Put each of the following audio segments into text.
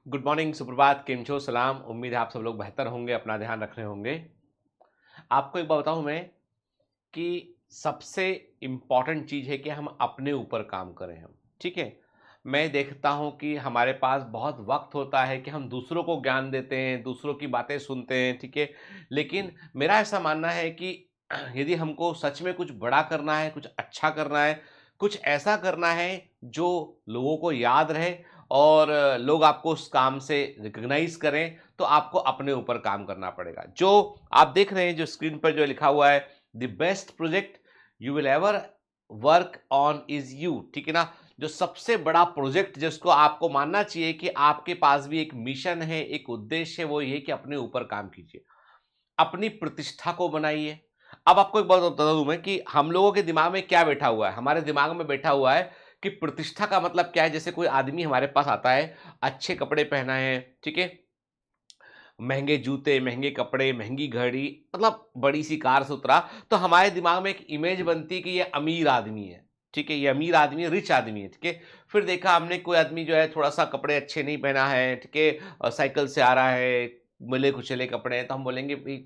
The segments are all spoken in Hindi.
गुड मॉर्निंग, सुप्रभात, केम छो, सलाम। उम्मीद है आप सब लोग बेहतर होंगे, अपना ध्यान रख रहे होंगे। आपको एक बात बताऊँ मैं कि सबसे इम्पॉर्टेंट चीज़ है कि हम अपने ऊपर काम करें हम, ठीक है? मैं देखता हूँ कि हमारे पास बहुत वक़्त होता है कि हम दूसरों को ज्ञान देते हैं, दूसरों की बातें सुनते हैं, ठीक है? लेकिन मेरा ऐसा मानना है कि यदि हमको सच में कुछ बड़ा करना है, कुछ अच्छा करना है, कुछ ऐसा करना है जो लोगों को याद रहे और लोग आपको उस काम से रिकॉग्नाइज़ करें, तो आपको अपने ऊपर काम करना पड़ेगा। जो आप देख रहे हैं, जो स्क्रीन पर जो लिखा हुआ है, the best project you will ever work on is you, ठीक है ना? जो सबसे बड़ा प्रोजेक्ट जिसको आपको मानना चाहिए कि आपके पास भी एक मिशन है, एक उद्देश्य है, वो ये है कि अपने ऊपर काम कीजिए, अपनी प्रतिष्ठा को बनाइए। अब आपको एक बात बता दूं मैं कि हम लोगों के दिमाग में क्या बैठा हुआ है। हमारे दिमाग में बैठा हुआ है कि प्रतिष्ठा का मतलब क्या है। जैसे कोई आदमी हमारे पास आता है, अच्छे कपड़े पहना है, ठीक है, महँगे जूते, महँगे कपड़े, महँगी घड़ी, मतलब बड़ी-सी कार से उतरा, तो हमारे दिमाग में एक इमेज बनती है कि ये अमीर आदमी है, ठीक है? ये अमीर आदमी है, रिच आदमी है, ठीक है? फिर देखा हमने कोई आदमी जो है थोड़ा-सा कपड़े अच्छे नहीं पहना है, ठीक है? साइकिल से आ रहा है, मिले-कुचले कपड़े हैं, तो हम बोलेंगे भई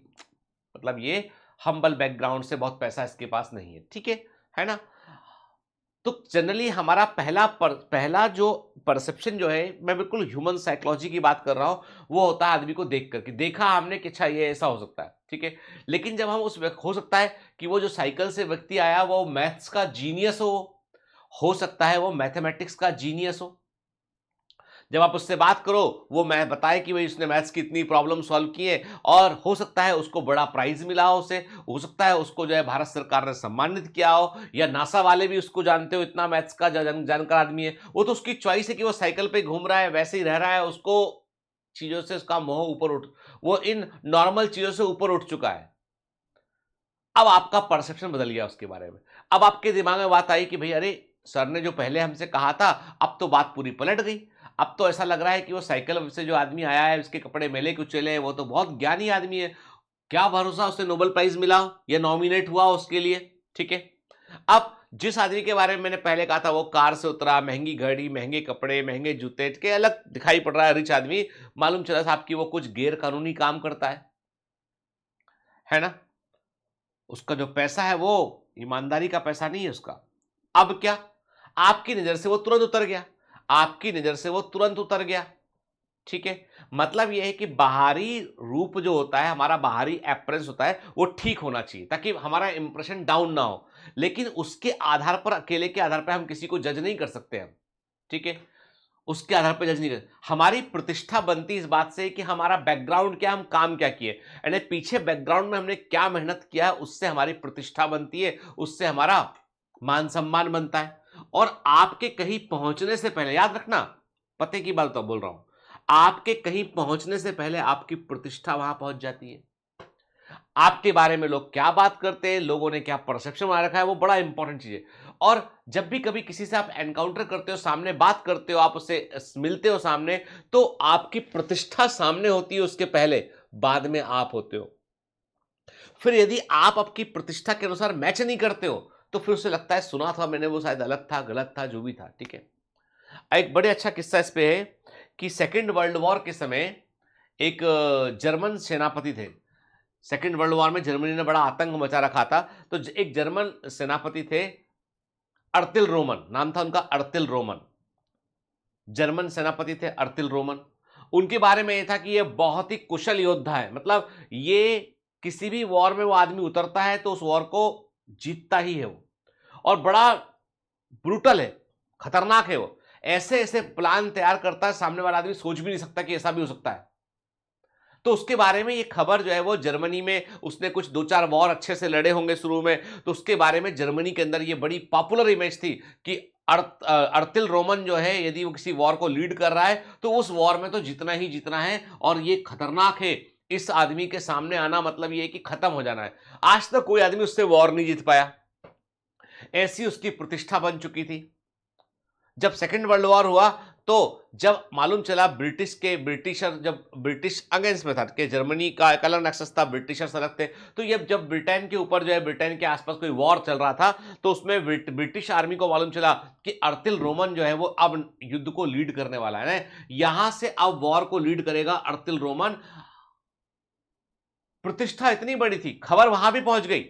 मतलब ये हम्बल बैकग्राउंड से, बहुत पैसा इसके पास नहीं है, ठीक है ना? तो जनरली हमारा पहला जो परसेप्शन जो है, मैं बिल्कुल ह्यूमन साइकोलॉजी की बात कर रहा हूँ, वो होता है आदमी को देख कर के। देखा हमने कि अच्छा ये ऐसा हो सकता है, ठीक है? लेकिन जब हम उस व्यक हो सकता है कि वो जो साइकिल से व्यक्ति आया वो मैथ्स का जीनियस हो सकता है वो मैथमेटिक्स का जीनियस हो। जब आप उससे बात करो, वो मैं बताए कि भई उसने मैथ्स की इतनी प्रॉब्लम सॉल्व की है और हो सकता है उसको बड़ा प्राइज़ मिला हो उसे, हो सकता है उसको जो है भारत सरकार ने सम्मानित किया हो या नासा वाले भी उसको जानते हो, इतना मैथ्स का जानकार आदमी है। वो तो उसकी चॉइस है कि वो साइकिल पे घूम रहा है, वैसे ही रह रहा है, उसको चीज़ों से उसका मोह ऊपर उठ वो इन नॉर्मल चीज़ों से ऊपर उठ चुका है। अब आपका परसेप्शन बदल गया उसके बारे में। अब आपके दिमाग में बात आई कि भई अरे! सर ने जो पहले हमसे कहा था, अब तो बात पूरी पलट गई। अब तो ऐसा लग रहा है कि वो साइकिल से जो आदमी आया है, उसके कपड़े मैले-कुचेले हैं, वो तो बहुत ज्ञानी आदमी है। क्या भरोसा उसे नोबेल प्राइज़ मिला हो या नॉमिनेट हुआ उसके लिए, ठीक है? अब जिस आदमी के बारे में मैंने पहले कहा था, वो कार से उतरा, महँगी घड़ी, महँगे कपड़े, महँगे जूते, ठीक है, अलग दिखाई पड़ रहा है रिच आदमी, मालूम चला साहब कि वो कुछ गैर कानूनी काम करता है ना? उसका जो पैसा है वो ईमानदारी का पैसा नहीं है उसका। अब क्या? आपकी नज़र से वो तुरंत उतर गया। आपकी नज़र से वो तुरंत उतर गया, ठीक है? मतलब ये है कि बाहरी रूप जो होता है, हमारा बाहरी अपीयरेंस होता है, वो ठीक होना चाहिए ताकि हमारा इंप्रेशन डाउन ना हो। लेकिन उसके आधार पर, अकेले के आधार पे हम किसी को जज नहीं कर सकते हम, ठीक है? उसके आधार पे जज नहीं कर, हमारी प्रतिष्ठा बनती इस बात से कि हमारा बैकग्राउंड क्या है, हम काम क्या किए, यानी पीछे बैकग्राउंड में हमने क्या मेहनत किया है, उससे हमारी प्रतिष्ठा बनती है, उससे हमारा मान सम्मान बनता है। और आपके कहीं पहुंचने से पहले याद रखना, पते की बात तो बोल रहा हूं, आपके कहीं पहुंचने से पहले आपकी प्रतिष्ठा वहां पहुंच जाती है। आपके बारे में लोग क्या बात करते हैं, लोगों ने क्या परसेप्शन बना रखा है, वो बड़ा इंपॉर्टेंट चीज़ है। और जब भी कभी किसी से आप एनकाउंटर करते हो, सामने बात करते हो, आप उससे मिलते हो सामने, तो आपकी प्रतिष्ठा सामने होती है उसके पहले, बाद में आप होते हो। फिर यदि आप आपकी प्रतिष्ठा के अनुसार मैच नहीं करते हो, तो फिर उसे लगता है सुना था मैंने, वो शायद अलग था, गलत था, जो भी था, ठीक है? एक बड़े अच्छा किस्सा इस पे है कि सेकंड वर्ल्ड वॉर के समय एक जर्मन सेनापति थे। सेकंड वर्ल्ड वॉर में जर्मनी ने बड़ा आतंक मचा रखा था। तो एक जर्मन सेनापति थे, अर्तिल रोमन नाम था उनका, अर्तिल रोमन। जर्मन सेनापति थे अर्तिल रोमन। उनके बारे में ये था कि ये बहुत ही कुशल योद्धा है, मतलब ये किसी भी वॉर में वो आदमी उतरता है तो उस वॉर को जीतता ही है वो, और बड़ा ब्रूटल है, खतरनाक है वो। ऐसे ऐसे प्लान तैयार करता है, सामने वाला आदमी सोच भी नहीं सकता कि ऐसा भी हो सकता है। तो उसके बारे में ये खबर जो है वो जर्मनी में, उसने कुछ 2-4 वॉर अच्छे से लड़े होंगे शुरू में, तो उसके बारे में जर्मनी के अंदर ये बड़ी पॉपुलर इमेज थी कि अर्तिल रोमन जो है, यदि वो किसी वॉर को लीड कर रहा है तो उस वॉर में तो जीतना ही जीतना है और ये खतरनाक है। इस आदमी के सामने आना मतलब ये है कि खत्म हो जाना है। आज तक कोई आदमी उससे वॉर नहीं जीत पाया, ऐसी उसकी प्रतिष्ठा बन चुकी थी। जब सेकंड वर्ल्ड वॉर हुआ तो जब मालूम चला ब्रिटिशर जब ब्रिटिश अगेंस्ट में था कि जर्मनी का एक अलग नेक्सस था, ब्रिटिशर्स अलग थे, तो ये जब ब्रिटेन के ऊपर जो है ब्रिटेन के आसपास कोई वॉर चल रहा था, तो उसमें ब्रिटिश आर्मी को मालूम चला कि अर्तिल रोमन जो है वो अब युद्ध को लीड करने वाला है ना, यहां से अब वॉर को लीड करेगा अर्तिल रोमन। प्रतिष्ठा इतनी बड़ी थी, खबर वहां भी पहुंच गई।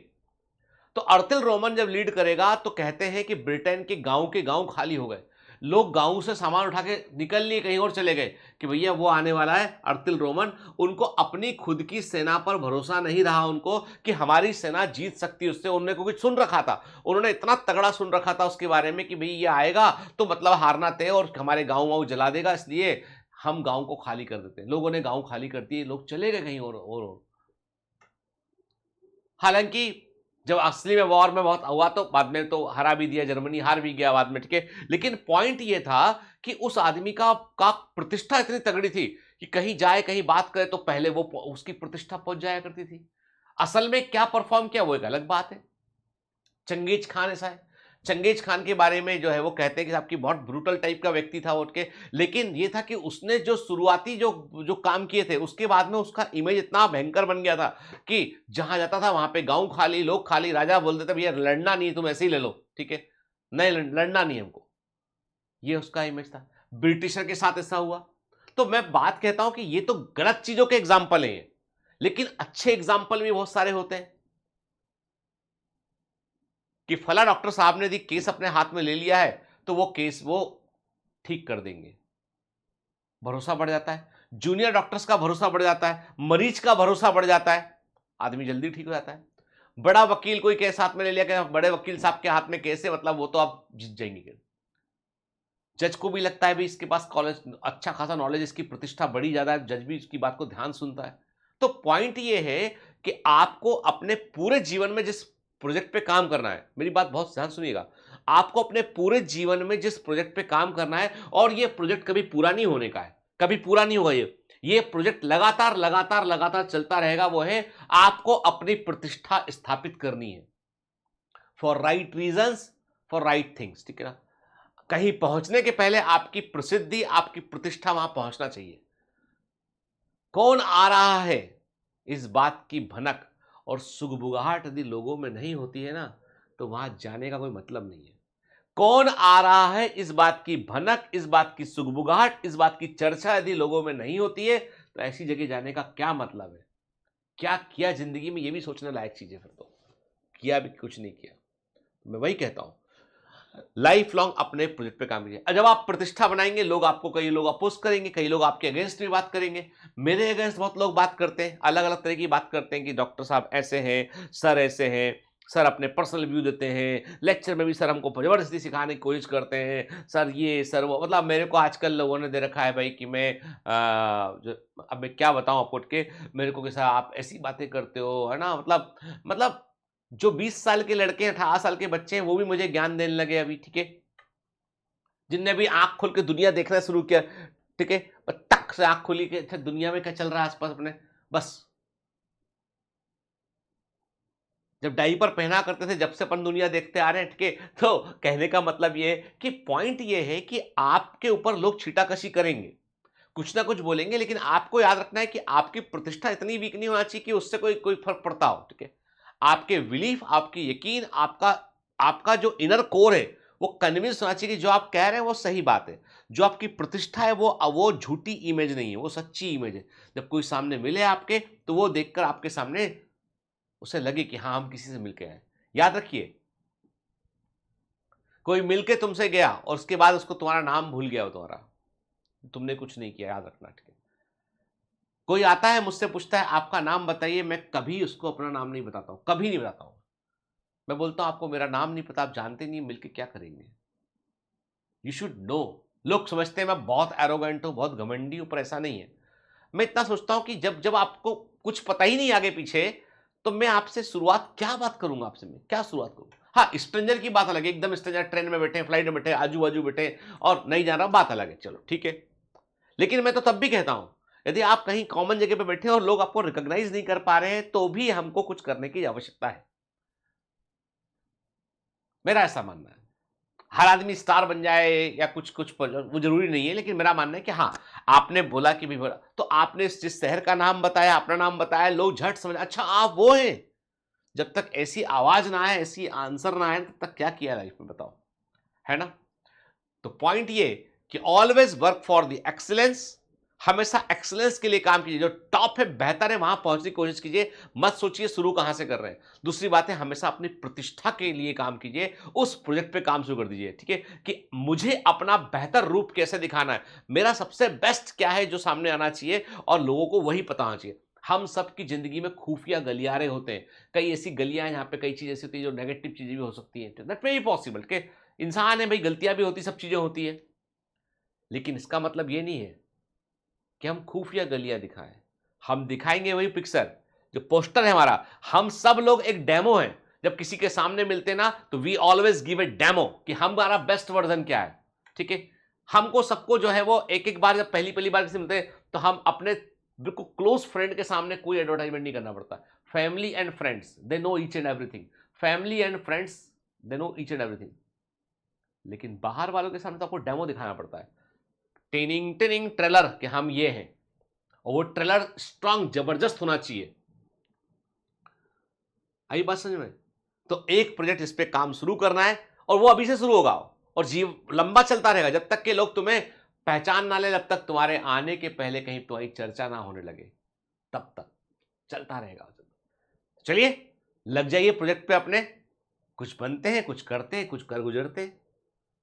तो अर्तिल रोमन जब लीड करेगा तो कहते हैं कि ब्रिटेन के गांव खाली हो गए, लोग गांव से सामान उठा के निकल लिए, कहीं और चले गए कि भैया वो आने वाला है अर्तिल रोमन। उनको अपनी खुद की सेना पर भरोसा नहीं रहा, उनको कि हमारी सेना जीत सकती है उससे। उन्होंने कुछ सुन रखा था, उन्होंने इतना तगड़ा सुन रखा था उसके बारे में कि भाई ये आएगा तो मतलब हारना तय और हमारे गाँव वाँव जला देगा, इसलिए हम गाँव को खाली कर देते हैं। लोगों ने गाँव खाली कर दिए, लोग चले गए कहीं और। हालांकि जब असली में वॉर में बहुत हुआ तो बाद में तो हरा भी दिया, जर्मनी हार भी गया बाद में, ठीक है। लेकिन पॉइंट ये था कि उस आदमी का प्रतिष्ठा इतनी तगड़ी थी कि कहीं जाए कहीं बात करे तो पहले वो उसकी प्रतिष्ठा पहुंच जाया करती थी। असल में क्या परफॉर्म किया वो एक अलग बात है। चंगेज खान ऐसा है, चंगेज खान के बारे में जो है वो कहते हैं कि आपकी बहुत ब्रूटल टाइप का व्यक्ति था उठ के, लेकिन ये था कि उसने जो शुरुआती जो जो काम किए थे उसके बाद में उसका इमेज इतना भयंकर बन गया था कि जहां जाता था वहां पे गांव खाली, लोग खाली, राजा बोलते थे भैया लड़ना नहीं, तुम ऐसे ही ले लो, ठीक है, नहीं लड़ना नहीं हमको, ये उसका इमेज था। ब्रिटिशर के साथ ऐसा हुआ। तो मैं बात कहता हूं कि ये तो गलत चीजों के एग्जाम्पल है, लेकिन अच्छे एग्जाम्पल भी बहुत सारे होते हैं कि फला डॉक्टर साहब ने यदि केस अपने हाथ में ले लिया है तो वो केस वो ठीक कर देंगे, भरोसा बढ़ जाता है, जूनियर डॉक्टर्स का भरोसा बढ़ जाता है, मरीज का भरोसा बढ़ जाता है, आदमी जल्दी ठीक हो जाता है। बड़ा वकील कोई केस हाथ में ले लिया कि बड़े वकील साहब के हाथ में केस है मतलब वो तो आप जीत जाएंगे। जज को भी लगता है भी इसके पास कॉलेज अच्छा खासा नॉलेज, इसकी प्रतिष्ठा बड़ी ज्यादा है, जज भी इसकी बात को ध्यान सुनता है। तो पॉइंट ये है कि आपको अपने पूरे जीवन में जिस प्रोजेक्ट पे काम करना है, मेरी बात बहुत ध्यान सुनिएगा, आपको अपने पूरे जीवन में जिस प्रोजेक्ट पे काम करना है, और ये प्रोजेक्ट कभी पूरा नहीं होने का है, कभी पूरा नहीं होगा, ये प्रोजेक्ट लगातार लगातार लगातार चलता रहेगा। वो है आपको अपनी प्रतिष्ठा स्थापित करनी है, for right reasons, for right things, ठीक है ना। कहीं पहुंचने के पहले आपकी प्रसिद्धि, आपकी प्रतिष्ठा वहां पहुंचना चाहिए। कौन आ रहा है इस बात की भनक और सुगबुगाहट यदि लोगों में नहीं होती है ना, तो वहां जाने का कोई मतलब नहीं है। कौन आ रहा है इस बात की भनक, इस बात की सुगबुगाहट, इस बात की चर्चा यदि लोगों में नहीं होती है तो ऐसी जगह जाने का क्या मतलब है। क्या किया जिंदगी में, ये भी सोचने लायक चीज है। फिर तो किया भी कुछ नहीं किया। मैं वही कहता हूं, लाइफ लॉन्ग अपने प्रोजेक्ट पे काम कीजिए। जब आप प्रतिष्ठा बनाएंगे, लोग आपको, कई लोग अपोज करेंगे, कई लोग आपके अगेंस्ट भी बात करेंगे। मेरे अगेंस्ट बहुत लोग बात करते हैं, अलग अलग तरह की बात करते हैं कि डॉक्टर साहब ऐसे हैं, सर ऐसे हैं, सर अपने पर्सनल व्यू देते हैं, लेक्चर में भी सर हमको जबरदस्ती सिखाने की कोशिश करते हैं, सर ये सर वो। मतलब मेरे को आजकल लोगों ने दे रखा है भाई कि मैं अब मैं क्या बताऊं आपको उठ के, मेरे को कि सर आप ऐसी बातें करते हो, है ना। मतलब जो 20 साल के लड़के, 18 साल के बच्चे हैं, वो भी मुझे ज्ञान देने लगे अभी, ठीक है। जिनने भी आंख खोल के दुनिया देखना शुरू किया, ठीक है, टक से आंख खोली कि अच्छा दुनिया में क्या चल रहा है आसपास अपने, बस। जब डायपर पहना करते थे, जब से अपन दुनिया देखते आ रहे हैं, ठीक है। तो कहने का मतलब ये है कि पॉइंट ये है कि आपके ऊपर लोग छीटाकशी करेंगे, कुछ ना कुछ बोलेंगे, लेकिन आपको याद रखना है कि आपकी प्रतिष्ठा इतनी वीक नहीं होना चाहिए कि उससे कोई कोई फर्क पड़ता हो, ठीक है। आपके बिलीफ, आपकी यकीन, आपका आपका जो इनर कोर है वो कन्विंस होना चाहिए कि जो आप कह रहे हैं वो सही बात है। जो आपकी प्रतिष्ठा है वो झूठी इमेज नहीं है, वो सच्ची इमेज है। जब कोई सामने मिले आपके, तो वो देखकर आपके सामने उसे लगे कि हाँ हम किसी से मिलके आए। याद रखिए, कोई मिलके तुमसे गया और उसके बाद उसको तुम्हारा नाम भूल गया हो, तुम्हारा, तुमने कुछ नहीं किया, याद रखना, ठीक है। कोई आता है मुझसे पूछता है आपका नाम बताइए, मैं कभी उसको अपना नाम नहीं बताता हूं, कभी नहीं बताता हूं। मैं बोलता हूं आपको मेरा नाम नहीं पता, आप जानते नहीं, मिलके क्या करेंगे। You should know. लोग समझते हैं मैं बहुत एरोगेंट हूं, बहुत घमंडी हूं, पर ऐसा नहीं है। मैं इतना सोचता हूं कि जब जब आपको कुछ पता ही नहीं आगे पीछे, तो मैं आपसे शुरुआत क्या बात करूंगा, आपसे मैं क्या शुरुआत करूँ। हाँ, स्ट्रेंजर की बात अलग है, एकदम स्ट्रेंजर, ट्रेन में बैठे, फ्लाइट में बैठे, आजू बाजू बैठे और नहीं जान रहा, बात अलग है, चलो ठीक है। लेकिन मैं तो तब भी कहता हूं, यदि आप कहीं कॉमन जगह पे बैठे और लोग आपको रिकॉग्नाइज नहीं कर पा रहे हैं, तो भी हमको कुछ करने की आवश्यकता है, मेरा ऐसा मानना है। हर आदमी स्टार बन जाए या कुछ कुछ वो जरूरी नहीं है, लेकिन मेरा मानना है कि हाँ, आपने बोला कि भी बोला तो आपने जिस शहर का नाम बताया, अपना नाम बताया, लोग झट समझ, अच्छा आप वो हैं। जब तक ऐसी आवाज ना आए, ऐसी आंसर ना आए, तब तक क्या किया लाइफ में बताओ, है ना। तो पॉइंट ये कि always work for the excellence, हमेशा एक्सीलेंस के लिए काम कीजिए, जो टॉप है, बेहतर है, वहां पहुंचने की कोशिश कीजिए। मत सोचिए शुरू कहां से कर रहे हैं। दूसरी बात है, हमेशा अपनी प्रतिष्ठा के लिए काम कीजिए, उस प्रोजेक्ट पे काम शुरू कर दीजिए, ठीक है, कि मुझे अपना बेहतर रूप कैसे दिखाना है, मेरा सबसे बेस्ट क्या है जो सामने आना चाहिए, और लोगों को वही पता होना चाहिए। हम सबकी जिंदगी में खुफिया गलियारे होते हैं, कई ऐसी गलियां हैं जहां पे कई चीजें ऐसी होती है जो नेगेटिव चीजें भी हो सकती हैं, दैट मे बी पॉसिबल कि इंसान है भाई, गलतियां भी होती, सब चीजें होती है, लेकिन इसका मतलब ये नहीं है कि हम खुफिया गलियां दिखाएं। हम दिखाएंगे वही पिक्चर, जो पोस्टर है हमारा। हम सब लोग एक डेमो हैं, जब किसी के सामने मिलते ना तो we always give a demo कि हमारा बेस्ट वर्जन क्या है, ठीक है। हमको सबको जो है वो एक एक बार, जब पहली पहली बार किसी मिलते हैं तो हम अपने बिल्कुल क्लोज फ्रेंड के सामने कोई एडवर्टाइजमेंट नहीं करना पड़ता। Family and friends they know each and everything, family and friends they know each and everything, लेकिन बाहर वालों के सामने तो आपको डेमो दिखाना पड़ता है, टेनिंग टेनिंग ट्रेलर कि हम ये हैं, और वो ट्रेलर स्ट्रांग जबरदस्त होना चाहिए। आई बात समझ में। तो एक प्रोजेक्ट इस पे काम शुरू करना है, और वो अभी से शुरू होगा, और जीव लंबा चलता रहेगा, जब तक के लोग तुम्हें पहचान ना ले, जब तक तुम्हारे आने के पहले कहीं तुम्हारी चर्चा ना होने लगे, तब तक चलता रहेगा। चलिए, लग जाइए प्रोजेक्ट पे अपने, कुछ बनते हैं, कुछ करते हैं, कुछ कर गुजरते हैं।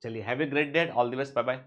चलिए, have a great day, all the best, bye bye.